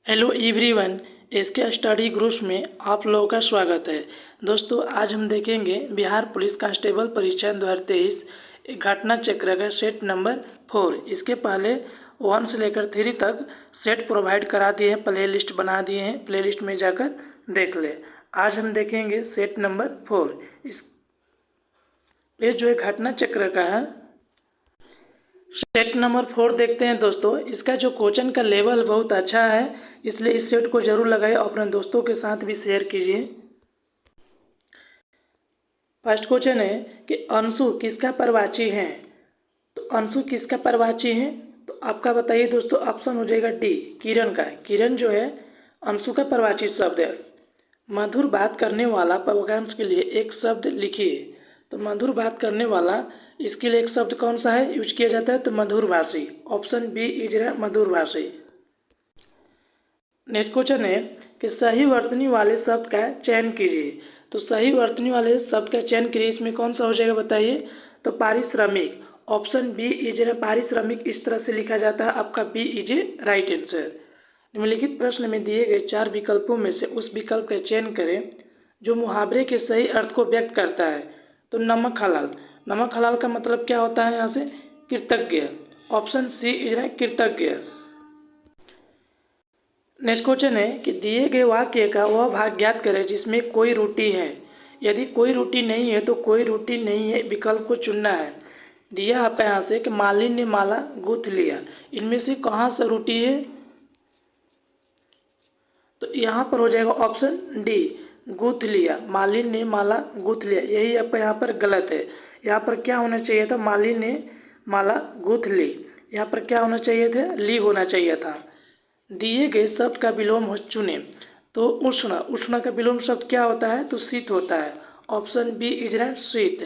Hello everyone, इसके study groups में आप लोगों का स्वागत है। दोस्तों, आज हम देखेंगे बिहार पुलिस कांस्टेबल परीक्षा 2023 घटना चक्र का सेट नंबर 4। इसके पहले 1 से लेकर 3 तक सेट प्रोवाइड करा दिए हैं, प्ले लिस्ट बना दिए हैं, प्ले लिस्ट में जाकर देख ले। आज हम देखेंगे सेट नंबर 4। ये जो घटना चक्र का है, सेट नंबर 4 देखते हैं। दोस्तों, इसका जो क्वेश्चन का लेवल बहुत अच्छा है, इसलिए इस सेट को जरूर लगाइए और अपने दोस्तों के साथ भी शेयर कीजिए। फर्स्ट क्वेश्चन है कि अंशु किसका परवाची है। तो अंशु किसका परवाची है, तो आपका बताइए दोस्तों। ऑप्शन हो जाएगा डी, किरण का। किरण जो है अंशु का परवाची शब्द है। मधुर बात करने वाला वाक्यांश के लिए एक शब्द लिखिए। तो मधुर बात करने वाला, इसके लिए एक शब्द कौन सा है यूज किया जाता है, तो मधुरभाषी। ऑप्शन बी इज मधुरभाषी। नेक्स्ट क्वेश्चन है कि सही वर्तनी वाले शब्द का चयन कीजिए। तो सही वर्तनी वाले शब्द का चयन कीजिए, इसमें कौन सा हो जाएगा बताइए। तो पारिश्रमिक। ऑप्शन बी इज पारिश्रमिक इस तरह से लिखा जाता है, आपका बी इज राइट आंसर। निम्नलिखित प्रश्न में दिए गए 4 विकल्पों में से उस विकल्प का चयन करें जो मुहावरे के सही अर्थ को व्यक्त करता है। तो नमक हलाल। नमक हलाल का मतलब क्या होता है यहाँ से, कृतज्ञ। ऑप्शन सी इज कृतज्ञ। नेक्स्ट क्वेश्चन है कि दिए गए वाक्य का वह भाग ज्ञात करें जिसमें कोई रोटी है। यदि कोई रोटी नहीं है तो कोई रोटी नहीं है विकल्प को चुनना है। दिया आपका यहाँ से कि मालिन ने माला गूंथ लिया, इनमें से कहाँ सा रोटी है। तो यहाँ पर हो जाएगा ऑप्शन डी, गूंथ लिया। मालिन ने माला गूंथ लिया, यही आपका यहाँ पर गलत है। यहाँ पर क्या होना चाहिए था, मालिन ने माला गूंथ ली। यहाँ पर क्या होना चाहिए था, ली होना चाहिए था। दिए गए शब्द का विलोम चुने। तो उष्ण, उष्ण का विलोम शब्द क्या होता है, तो शीत होता है। ऑप्शन बी इज शीत।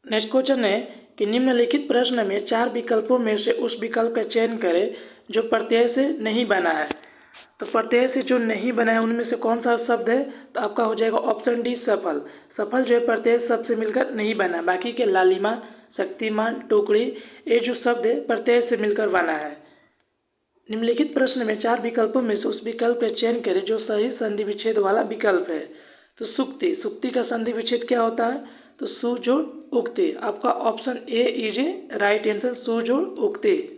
नेक्स्ट क्वेश्चन है कि निम्नलिखित प्रश्न में 4 विकल्पों में से उस विकल्प का चयन करें जो प्रत्यय से नहीं बना है। तो प्रत्यय से जो नहीं बना है उनमें से कौन सा शब्द है, तो आपका हो जाएगा ऑप्शन डी, सफल। सफल जो है प्रत्यय शब्द से मिलकर नहीं बना, बाकी के लालिमा, शक्तिमान, टुकड़ी, ये जो शब्द है प्रत्यय से मिलकर बना है। निम्नलिखित प्रश्न में 4 विकल्पों में से उस विकल्प का चयन करें जो सही संधि विच्छेद वाला विकल्प है। तो सुक्ति, सुक्ति का संधि विच्छेद क्या होता है, तो सु जोड़ उक्ति। आपका option A is right answer, सु जोड़ उक्ति।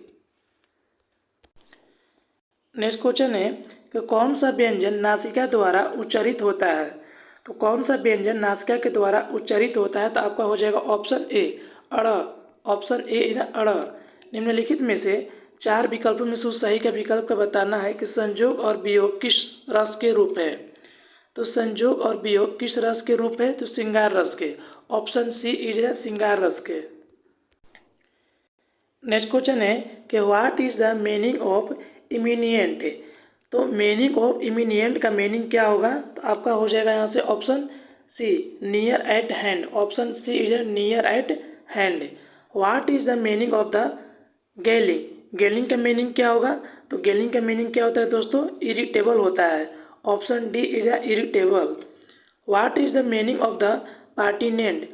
नेक्स्ट क्वेश्चन है कि कौन सा व्यंजन नासिका द्वारा उच्चारित होता है। तो कौन सा व्यंजन नासिका के द्वारा उच्चारित होता है, तो आपका हो जाएगा ऑप्शन ए, अड़। ऑप्शन ए इज अड़। निम्नलिखित में से 4 विकल्पों में से सही का विकल्प का बताना है कि संजोग और वियोग किस रस के रूप है। तो संजोग और वियोग किस रस के रूप है, तो श्रृंगार रस के। ऑप्शन सी इज श्रृंगार रस के। नेक्स्ट क्वेश्चन है कि what is the meaning of imminent. तो मीनिंग ऑफ इमीनियंट का मीनिंग क्या होगा, तो आपका हो जाएगा यहाँ से option C, near at hand. Option C is near at hand. What is the meaning of the galling. Galling का मीनिंग क्या होगा, तो गेलिंग का मीनिंग क्या होता है दोस्तों, इरिटेबल होता है। Option D is irritable. What is the meaning of the pertinent.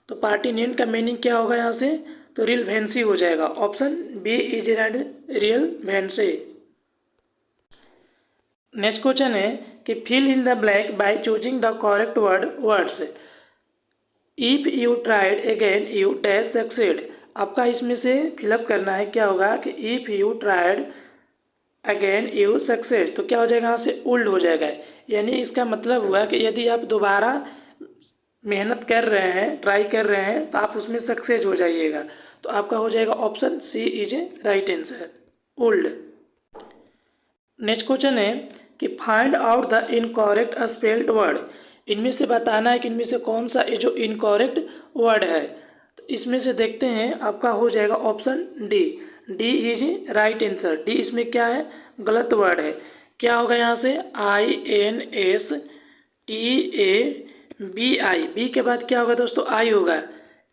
तो पार्टिनेंट का मीनिंग क्या होगा यहाँ से, तो रियल वेंसी हो जाएगा। Option B is relevancy. Next question है कि fill in the blank by choosing the correct words. If you tried again you dash succeed. आपका इसमें से फिलअप करना है, क्या होगा कि if you tried again you succeed, तो क्या हो जाएगा यहाँ से उल्ड हो जाएगा। यानी इसका मतलब हुआ कि यदि आप दोबारा मेहनत कर रहे हैं, ट्राई कर रहे हैं, तो आप उसमें सक्सेस हो जाइएगा। तो आपका हो जाएगा option C is right answer, old. Next question है कि find out the incorrect spelled word. इनमें से बताना है कि इनमें से कौन सा जो इनकरेक्ट वर्ड है। तो इसमें से देखते हैं, आपका हो जाएगा option D, D is right answer. D इसमें क्या है, गलत वर्ड है। क्या होगा यहाँ से, INSTABI, बी के बाद क्या होगा दोस्तों, आई होगा,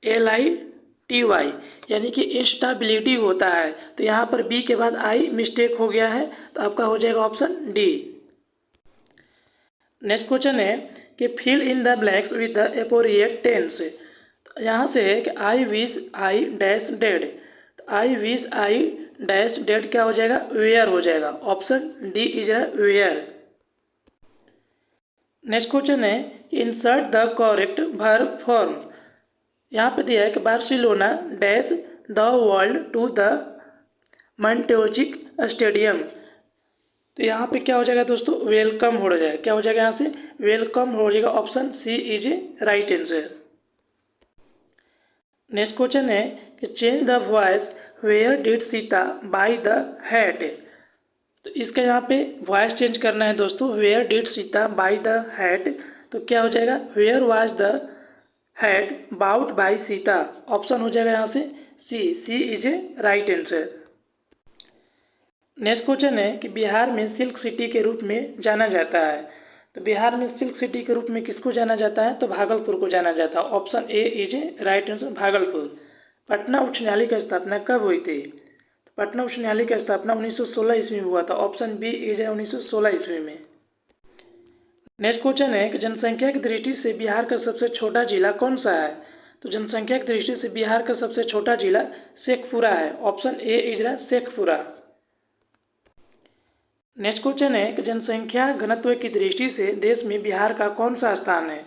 LITY, यानी कि इंस्टेबिलिटी होता है। तो यहाँ पर बी के बाद आई मिस्टेक हो गया है, तो आपका हो जाएगा ऑप्शन डी। नेक्स्ट क्वेश्चन है कि fill in the blanks with the appropriate tense. यहाँ से है कि I wish I dash dead. तो I wish I dash dead क्या हो जाएगा, वेयर हो जाएगा। Option D is were. Next question है कि insert the correct verb form. यहाँ पे दिया है कि Barcelona dash the world to the Montjuic stadium. तो यहाँ पे क्या हो जाएगा दोस्तों, वेलकम हो जाएगा। क्या हो जाएगा यहाँ से, वेलकम हो जाएगा। Option C is a right answer. Next question है कि change the voice where did Sita buy the hat. तो इसका यहाँ पे वॉइस चेंज करना है दोस्तों, where did Sita buy the hat. तो क्या हो जाएगा, where was the hat bought by Sita. Option हो जाएगा यहाँ से C is a right answer. Next question है कि बिहार में सिल्क सिटी के रूप में जाना जाता है। तो बिहार में सिल्क सिटी के रूप में किसको जाना जाता है, तो भागलपुर को जाना जाता है। Option A is a right answer, Bhagalpur. Patna उच्च न्यायालय की स्थापना कब हुई थी, तो पटना उच्च न्यायालय की स्थापना 1916 ईस्वी में हुआ था। ऑप्शन बी इज ए 1916 ईस्वी में। नेक्स्ट क्वेश्चन है कि जनसंख्या की दृष्टि से बिहार का सबसे छोटा जिला कौन सा है। तो जनसंख्या की दृष्टि से बिहार का सबसे छोटा जिला शेखपुरा है। Option A is Sheikhpura. Next question है कि जनसंख्या घनत्व की दृष्टि से देश में बिहार का कौन सा स्थान है।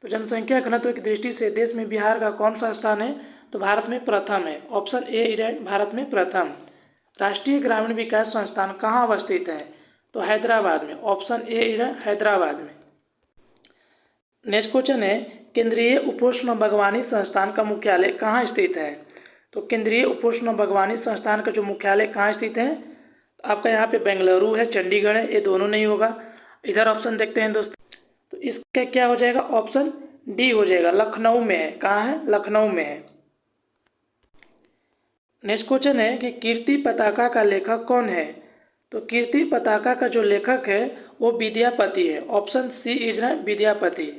तो जनसंख्या घनत्व की दृष्टि से देश में बिहार का कौन सा स्थान है, तो भारत में प्रथम है। ऑप्शन ए इज भारत में प्रथम। राष्ट्रीय ग्रामीण विकास संस्थान कहाँ अवस्थित है, तो हैदराबाद में। ऑप्शन ए इज हैदराबाद में। नेक्स्ट क्वेश्चन है केंद्रीय उपोष्ण बागवानी संस्थान का मुख्यालय कहाँ स्थित है। तो केंद्रीय उपोष्ण बागवानी संस्थान का जो मुख्यालय कहाँ स्थित है, आपका यहाँ पे बेंगलुरु है, चंडीगढ़ है, ये दोनों नहीं होगा। इधर ऑप्शन देखते हैं दोस्तों, तो इसका क्या हो जाएगा, ऑप्शन डी हो जाएगा, लखनऊ में है। कहाँ है, लखनऊ में है। नेक्स्ट क्वेश्चन है कि कीर्ति पताका का लेखक कौन है। तो कीर्ति पताका का जो लेखक है वो विद्यापति है। Option C is Vidyapati.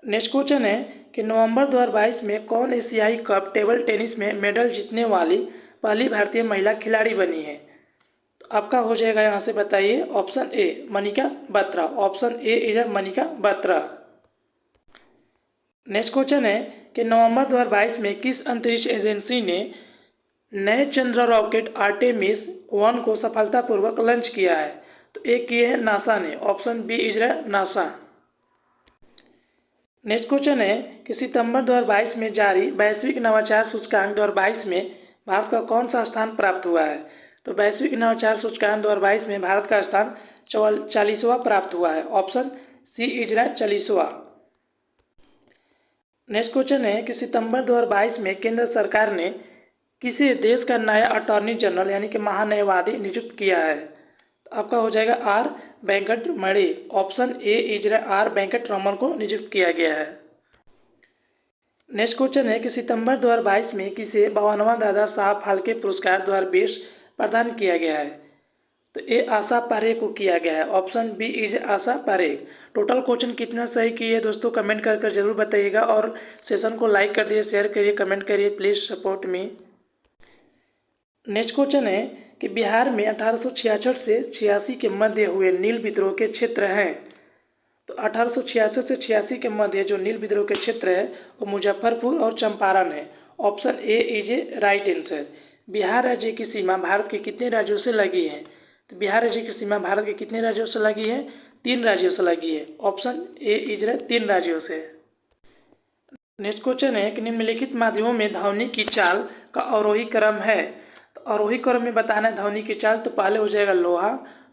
Next question है कि नवंबर 2022 में कौन एशियाई कप टेबल टेनिस में मेडल जीतने वाली पहली भारतीय महिला खिलाड़ी बनी है। तो आपका हो जाएगा यहाँ से बताइए, option A Manika Batra. Option A is Manika Batra. Next question है कि नवंबर 2022 में किस अंतरिक्ष एजेंसी ने नए चंद्र रॉकेट आर्टेमिस 1 को सफलतापूर्वक लॉन्च किया है। तो एक किए है नासा ने। Option B is NASA. Next question है कि सितंबर 2022 में जारी वैश्विक नवाचार सूचकांक 2022 में भारत का कौन सा स्थान प्राप्त हुआ है। तो वैश्विक नवाचार सूचकांक 2022 में भारत का स्थान 40वां प्राप्त हुआ है। ऑप्शन सी इज 40वां। नेक्स्ट क्वेश्चन है कि सितंबर 2022 में केंद्र सरकार ने किसी देश का नया अटॉर्नी जनरल यानी कि महान्यायवादी नियुक्त किया है। तो आपका हो जाएगा R Venkat Mani. Option A is R Venkat Raman को नियुक्त किया गया है। नेक्स्ट क्वेश्चन है कि सितंबर 2022 में किसे 52वां दादा साहब फाल्के पुरस्कार 2020 प्रदान किया गया है। तो ए आशा पारेख को किया गया है। Option B is Asha Parekh. Total question कितना सही किए दोस्तों कमेंट कर जरूर बताइएगा, और सेशन को लाइक कर दिए, शेयर करिए, कमेंट करिए, please support me. Next question है कि बिहार में 1866 से 86 के मध्य हुए नील विद्रोह के क्षेत्र हैं। तो 1866 से 86 के मध्य जो नील विद्रोह के क्षेत्र है वो मुजफ्फरपुर और चंपारण है। Option A is a right answer. Bihar राज्य की सीमा भारत के कितने राज्यों से लगी है। तो बिहार राज्य की सीमा भारत के कितने राज्यों से लगी है, 3 राज्यों से लगी है। ऑप्शन ए इज 3 राज्यों से। नेक्स्ट क्वेश्चन है कि निम्नलिखित माध्यमों में ध्वनि की चाल का अवरोही क्रम है। तो अवरोही क्रम में बताना है ध्वनि की चाल, तो पहले हो जाएगा लोहा,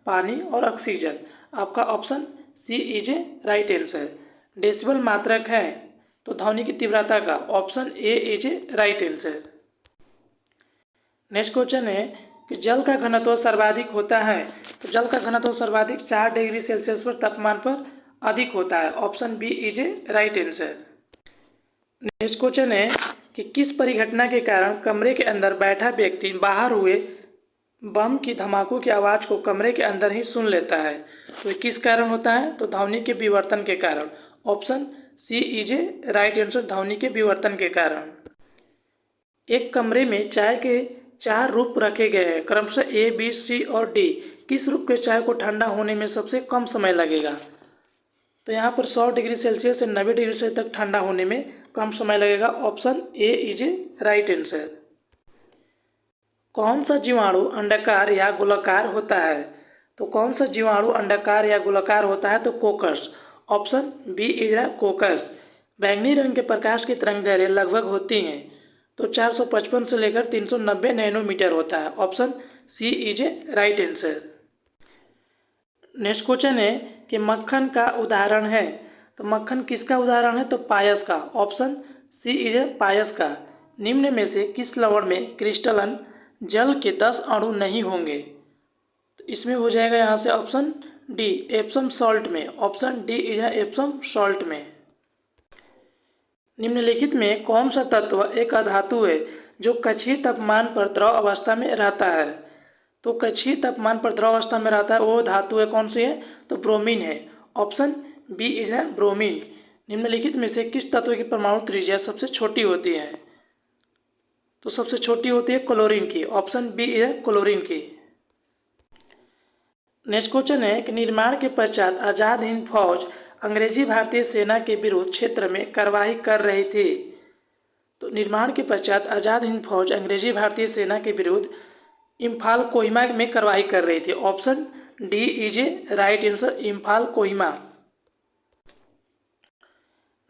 पानी और ऑक्सीजन। आपका option C is a right answer. Decibel मात्रक है तो ध्वनि की तीव्रता का। Option A is a right answer. Next question है कि जल का घनत्व सर्वाधिक होता है। तो जल का घनत्व सर्वाधिक 4 डिग्री सेल्सियस पर तापमान पर अधिक होता है। Option B is a right answer. Next question है कि किस परिघटना के कारण कमरे के अंदर बैठा व्यक्ति बाहर हुए बम की धमाकों की आवाज़ को कमरे के अंदर ही सुन लेता है। तो किस कारण होता है, तो ध्वनि के विवर्तन के कारण। Option C is a right answer, ध्वनि के विवर्तन के कारण। एक कमरे में चाय के 4 रूप रखे गए हैं, क्रमशः ए बी सी और डी। किस रूप के चाय को ठंडा होने में सबसे कम समय लगेगा। तो यहाँ पर 100 डिग्री सेल्सियस से 90 डिग्री सेल्सियस तक ठंडा होने में कम समय लगेगा। Option A is a right answer. कौन सा जीवाणु अंडाकार या गोलाकार होता है? तो कौन सा जीवाणु अंडाकार या गोलाकार होता है? तो coccus. Option B is coccus. बैंगनी रंग के प्रकाश की तरंगदैर्घ्य लगभग होती हैं। तो 455 से लेकर 390 नैनोमीटर होता है। Option C is a right answer. Next question है कि मक्खन का उदाहरण है। तो मक्खन किसका उदाहरण है? तो पायस का। ऑप्शन सी इज ए पायस का। निम्न में से किस लवण में क्रिस्टलन जल के 10 अणु नहीं होंगे? तो इसमें हो जाएगा यहाँ से ऑप्शन डी एप्सम सॉल्ट में। Option D is Epsom salt में। निम्नलिखित में कौन सा तत्व एक अधातु है जो कक्षीय तापमान पर द्रव अवस्था में रहता है? तो कक्षीय तापमान पर द्रव अवस्था में रहता है वो धातु है, कौन सी है? तो ब्रोमीन है। Option B is bromine. निम्नलिखित में से किस तत्व की परमाणु त्रिज्या सबसे छोटी होती है? तो सबसे छोटी होती है क्लोरीन की। ऑप्शन बी इज क्लोरीन की। नेक्स्ट क्वेश्चन है कि निर्माण के पश्चात आज़ाद हिंद फौज अंग्रेजी भारतीय सेना के विरुद्ध क्षेत्र में कार्रवाई कर रही थी। तो निर्माण के पश्चात आज़ाद हिंद फौज अंग्रेजी भारतीय सेना के विरुद्ध इम्फाल कोहिमा में कार्रवाई कर रही थी। Option D is a right answer, Imphal Kohima.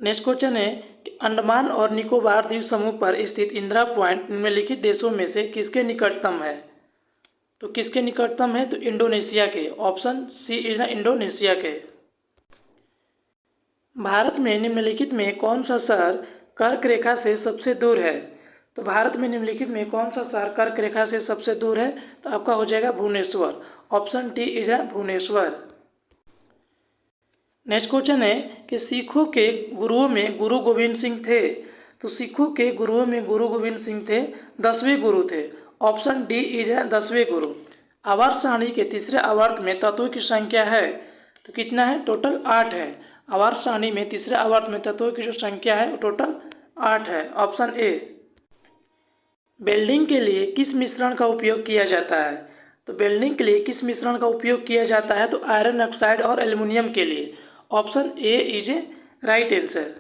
Next question है कि अंडमान और निकोबार द्वीप समूह पर स्थित इंदिरा पॉइंट निम्नलिखित देशों में से किसके निकटतम है? तो किसके निकटतम है? तो इंडोनेशिया के। ऑप्शन सी इज इंडोनेशिया के। भारत में निम्नलिखित में कौन सा शहर कर्क रेखा से सबसे दूर है? तो भारत में निम्नलिखित में कौन सा शहर कर्क रेखा से सबसे दूर है? तो आपका हो जाएगा Bhubaneswar. Option D is Bhubaneswar. Next question है कि सिखों के गुरुओं में गुरु गोविंद सिंह थे। तो सिखों के गुरुओं में गुरु गोविंद सिंह थे, 10वें गुरु थे। ऑप्शन डी इज 10वें गुरु। आवर्त सारणी के तीसरे आवर्त में तत्वों की संख्या है तो कितना है? टोटल 8 है। आवर्त सारणी में तीसरे आवर्त में तत्वों की जो संख्या है वो टोटल 8 है। Option A. वेल्डिंग के लिए किस मिश्रण का उपयोग किया जाता है? तो वेल्डिंग के लिए किस मिश्रण का उपयोग किया जाता है? तो आयरन ऑक्साइड और एल्युमिनियम के लिए। Option A is a right answer.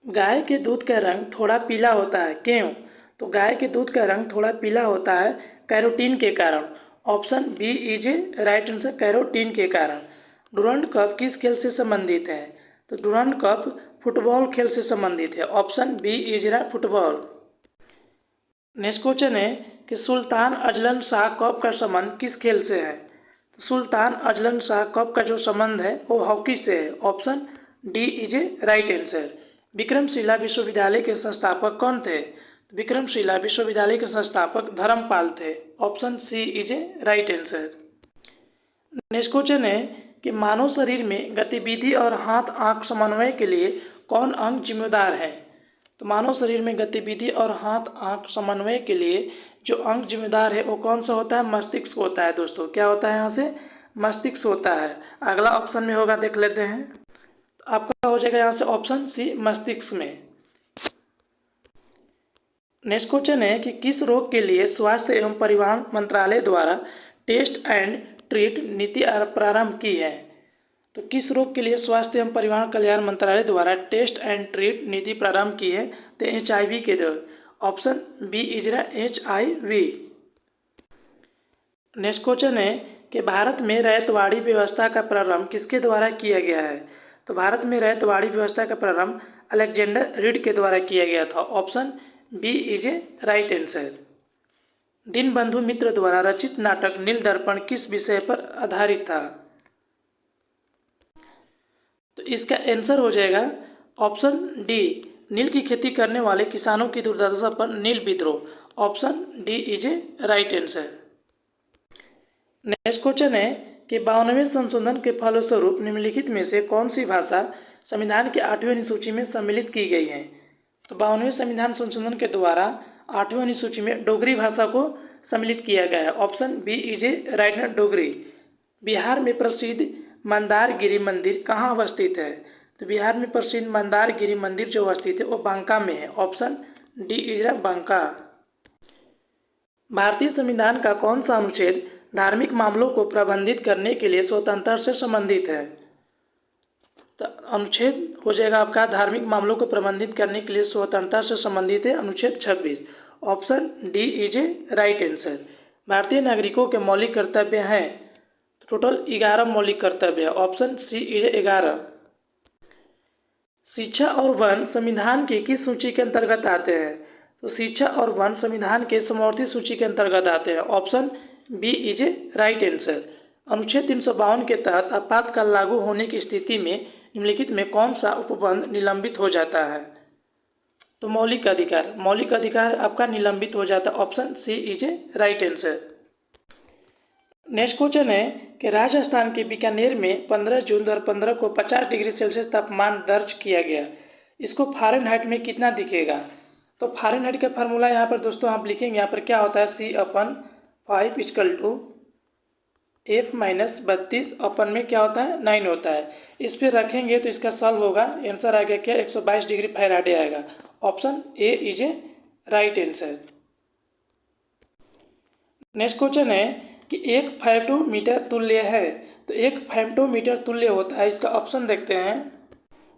गाय के दूध का रंग थोड़ा पीला होता है, क्यों? तो गाय के दूध का रंग थोड़ा पीला होता है कैरोटीन के कारण। Option B is a right answer, carotene के कारण। डुरंड कप किस खेल से संबंधित है? तो डुरंड कप फुटबॉल खेल से संबंधित है। Option B is football. Next question है कि सुल्तान अजलन शाह कप का संबंध किस खेल से है? तो सुल्तान अजलन शाह कप का जो संबंध है वो हॉकी से है। Option D is a right answer. Vikramshila विश्वविद्यालय के संस्थापक कौन थे? विक्रमशिला विश्वविद्यालय के संस्थापक धर्मपाल थे। Option C is a right answer. Next question है कि मानव शरीर में गतिविधि और हाथ आंख समन्वय के लिए कौन अंग जिम्मेदार है? तो मानव शरीर में गतिविधि और हाथ आंख समन्वय के लिए जो अंग जिम्मेदार है वो कौन सा होता है? मस्तिष्क होता है दोस्तों। क्या होता है यहाँ से? मस्तिष्क होता है। अगला ऑप्शन में होगा, देख लेते हैं। तो आपका हो जाएगा यहाँ से ऑप्शन सी, मस्तिष्क में। नेक्स्ट क्वेश्चन है कि किस रोग के लिए स्वास्थ्य एवं परिवहन मंत्रालय द्वारा टेस्ट एंड ट्रीट नीति प्रारंभ की है? तो किस रोग के लिए स्वास्थ्य एवं परिवार कल्याण मंत्रालय द्वारा टेस्ट एंड ट्रीट नीति प्रारंभ की है? तो HIV के द्वारा। Option B is HIV। Next question है कि भारत में रैयतवाड़ी व्यवस्था का प्रारंभ किसके द्वारा किया गया है? तो भारत में रैयतवाड़ी व्यवस्था का प्रारंभ अलेक्जेंडर रीड के द्वारा किया गया था। Option B is a right answer. Dinabandhu Mitra द्वारा रचित नाटक नील दर्पण किस विषय पर आधारित था? तो इसका आंसर हो जाएगा ऑप्शन डी, नील की खेती करने वाले किसानों की दुर्दशा पर नील विद्रोह। Option D is a right answer. Next question है कि 52वें संशोधन के फलस्वरूप निम्नलिखित में से कौन सी भाषा संविधान की 8वीं अनुसूची में सम्मिलित की गई है? तो 52वें संविधान संशोधन के द्वारा 8वीं अनुसूची में डोगरी भाषा को सम्मिलित किया गया है। Option B is a right, Dogri. Bihar में प्रसिद्ध मंदारगिरी मंदिर कहाँ अवस्थित है? तो बिहार में प्रसिद्ध मंदारगिरी मंदिर जो अवस्थित है वो बांका में है। Option D is Banka. भारतीय संविधान का कौन सा अनुच्छेद धार्मिक मामलों को प्रबंधित करने के लिए स्वतंत्रता से संबंधित है? तो अनुच्छेद हो जाएगा आपका धार्मिक मामलों को प्रबंधित करने के लिए स्वतंत्रता से संबंधित है अनुच्छेद 26। Option D is a right answer. भारतीय नागरिकों के मौलिक कर्तव्य हैं, टोटल 11 मौलिक कर्तव्य है, ऑप्शन सी इज 11। शिक्षा और वन संविधान की किस सूची के अंतर्गत आते हैं? तो शिक्षा और वन संविधान के समवर्ती सूची के अंतर्गत आते हैं, option B is a right answer. अनुच्छेद 352 के तहत आपातकाल लागू होने की स्थिति में निम्नलिखित में कौन सा उपबंध निलंबित हो जाता है? तो मौलिक अधिकार आपका निलंबित हो जाता है, option C is a right answer. Next question है कि राजस्थान के बीकानेर में 15 जून 2015 को 50 डिग्री सेल्सियस तापमान दर्ज किया गया, इसको फ़ारेनहाइट में कितना दिखेगा? तो फ़ारेनहाइट का फार्मूला यहाँ पर दोस्तों आप लिखेंगे, यहाँ पर क्या होता है C/5 = F-32 अपन में क्या होता है 9 होता है। इस पर रखेंगे तो इसका सॉल्व होगा, आंसर आ गया क्या 122 डिग्री फ़ारेनहाइट आएगा, option A is a right answer. Next question है कि एक फेम्टोमीटर तुल्य है, तो एक फेम्टोमीटर तुल्य होता है, इसका ऑप्शन देखते हैं।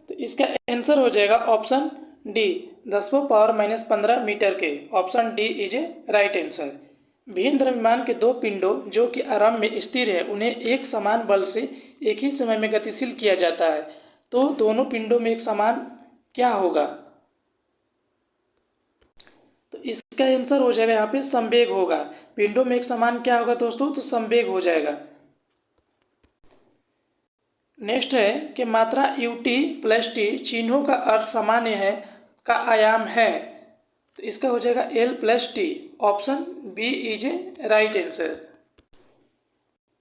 तो इसका आंसर हो जाएगा ऑप्शन डी 10⁻⁻15 मीटर के, option D is a right answer. भिन्न द्रव्यमान के दो पिंडों जो कि आरंभ में स्थिर है उन्हें एक समान बल से एक ही समय में गतिशील किया जाता है, तो दोनों पिंडों में एक समान क्या होगा? तो इसका आंसर हो जाएगा यहाँ पे संवेग होगा। पिंडों में एक समान क्या होगा दोस्तों? तो संवेग हो जाएगा। नेक्स्ट है कि मात्रा UT+T चिन्हों का अर्थ सामान्य है का आयाम है, तो इसका हो जाएगा L+T, option B is a right answer.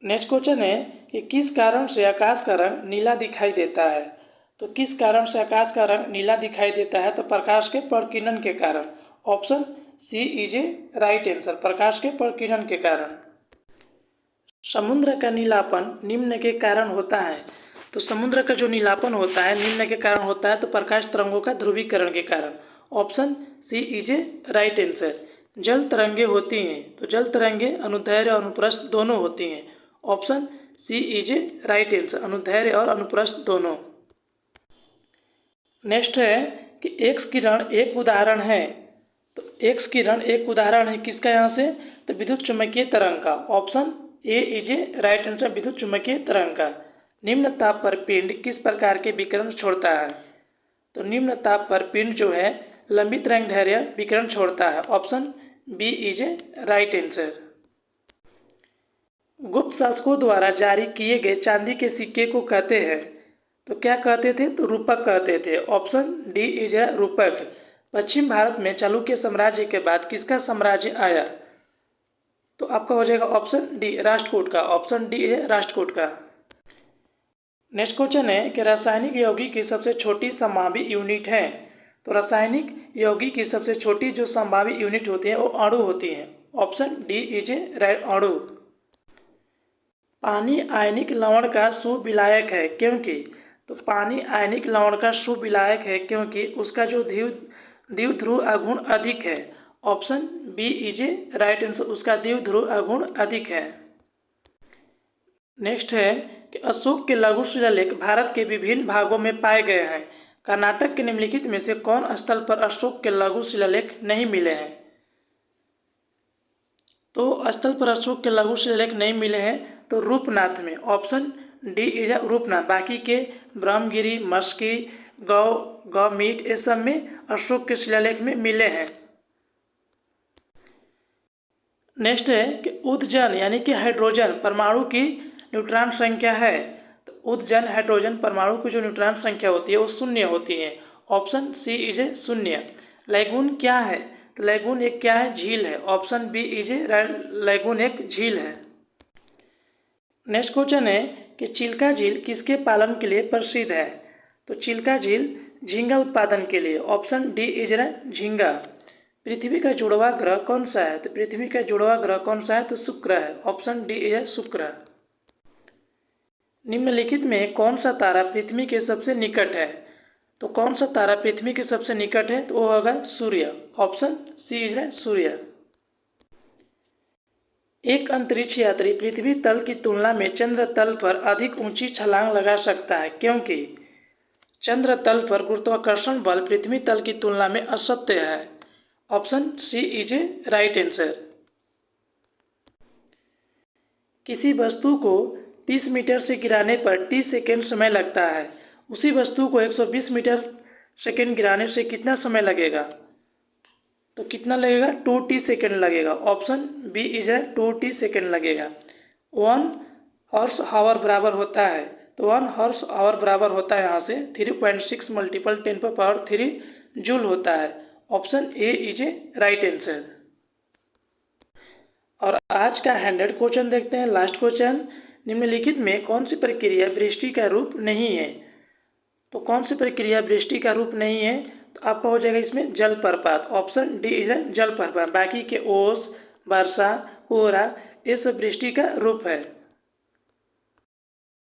Next question है कि किस कारण से आकाश का रंग नीला दिखाई देता है? तो किस कारण से आकाश का रंग नीला दिखाई देता है? तो प्रकाश के प्रकीर्णन के कारण, option C is a right answer, प्रकाश के प्रकीर्णन के कारण। समुद्र का नीलापन निम्न के कारण होता है, तो समुद्र का जो नीलापन होता है निम्न के कारण होता है, तो प्रकाश तरंगों का ध्रुवीकरण के कारण, option C is a right answer. जल तरंगे होती हैं, तो जल तरंगे अनुदैर्ध्य और अनुप्रस्थ दोनों होती हैं, option C is a right answer, अनुदैर्ध्य और अनुप्रस्थ दोनों। नेक्स्ट है कि एक्स किरण एक उदाहरण है, तो एक्स किरण एक उदाहरण है किसका? यहाँ से तो विद्युत चुम्बकीय तरंग का, option A is a right answer, विद्युत चुम्बकीय तरंग का। निम्न ताप पर पिंड किस प्रकार के विकिरण छोड़ता है? तो निम्न ताप पर पिंड जो है लंबी तरंगदैर्घ्य विकिरण छोड़ता है, option B is a right answer. Gupta शासकों द्वारा जारी किए गए चांदी के सिक्के को कहते हैं, तो क्या कहते थे? तो रूपक कहते थे, ऑप्शन डी इज ए रूपक। पश्चिम भारत में चालुक्य साम्राज्य के बाद किसका साम्राज्य आया? तो आपका हो जाएगा ऑप्शन डी राष्ट्रकूट का, ऑप्शन डी है राष्ट्रकूट का। नेक्स्ट क्वेश्चन है कि रासायनिक यौगिक की सबसे छोटी संभावी यूनिट है, तो रासायनिक यौगिक की सबसे छोटी जो संभावी यूनिट होती है वो अणु होती है, ऑप्शन डी इज ए अणु। पानी आयनिक लवण का सुविलायक है क्योंकि, तो पानी आयनिक लवण का सुविलायक है क्योंकि उसका जो द्विध्रुव अगुण अधिक है, option B is a right answer, उसका द्विध्रुव अगुण अधिक है। नेक्स्ट है कि अशोक के लघु शिलालेख भारत के विभिन्न भागों में पाए गए हैं, कर्नाटक के निम्नलिखित में से कौन स्थल पर अशोक के लघु शिलालेख नहीं मिले हैं? तो स्थल पर अशोक के लघु शिलालेख नहीं मिले हैं, तो रूपनाथ में, ऑप्शन डी इज रूपनाथ। बाकी के ब्रह्मगिरी, मस्की, गौमीट ये सब में अशोक के शिलालेख में मिले हैं। नेक्स्ट है कि उदजन यानी कि हाइड्रोजन परमाणु की न्यूट्रॉन संख्या है, तो उदजन हाइड्रोजन परमाणु की जो न्यूट्रॉन संख्या होती है वो 0 होती है, option C is a 0। Lagoon क्या है? तो लैगून एक क्या है? झील है, option B is a lagoon एक झील है। नेक्स्ट क्वेश्चन है कि चिल्का झील किसके पालन के लिए प्रसिद्ध है? तो चिल्का झील झींगा उत्पादन के लिए, ऑप्शन डी इज झींगा। पृथ्वी का जुड़वा ग्रह कौन सा है? तो पृथ्वी का जुड़वा ग्रह कौन सा है? तो शुक्र है, ऑप्शन डी इज शुक्र। निम्नलिखित में कौन सा तारा पृथ्वी के सबसे निकट है? तो कौन सा तारा पृथ्वी के सबसे निकट है? तो वो होगा सूर्य, ऑप्शन सी इज सूर्य। एक अंतरिक्ष यात्री पृथ्वी तल की तुलना में चंद्र तल पर अधिक ऊंची छलांग लगा सकता है क्योंकि चंद्र तल पर गुरुत्वाकर्षण बल पृथ्वी तल की तुलना में असत्य है, option C is a right answer. किसी वस्तु को 30 मीटर से गिराने पर 30 सेकेंड समय लगता है, उसी वस्तु को 120 मीटर सेकेंड गिराने से कितना समय लगेगा? तो कितना लगेगा? 2t सेकेंड लगेगा। ऑप्शन बी इज है 2t सेकेंड लगेगा। 1 हॉर्स आवर बराबर होता है, तो 1 हॉर्स आवर बराबर होता है यहाँ से 3.6 मल्टीपल 10⁻³ जूल होता है। Option A is a right answer. और आज का 100 क्वेश्चन देखते हैं। लास्ट क्वेश्चन, निम्नलिखित में कौन सी प्रक्रिया वृष्टि का रूप नहीं है? तो कौन सी प्रक्रिया वृष्टि का रूप नहीं है? तो आपका हो जाएगा इसमें जलप्रपात। ऑप्शन डी इज जलप्रपात। बाकी के ओस, वर्षा, कोहरा ये सब वृष्टि का रूप है।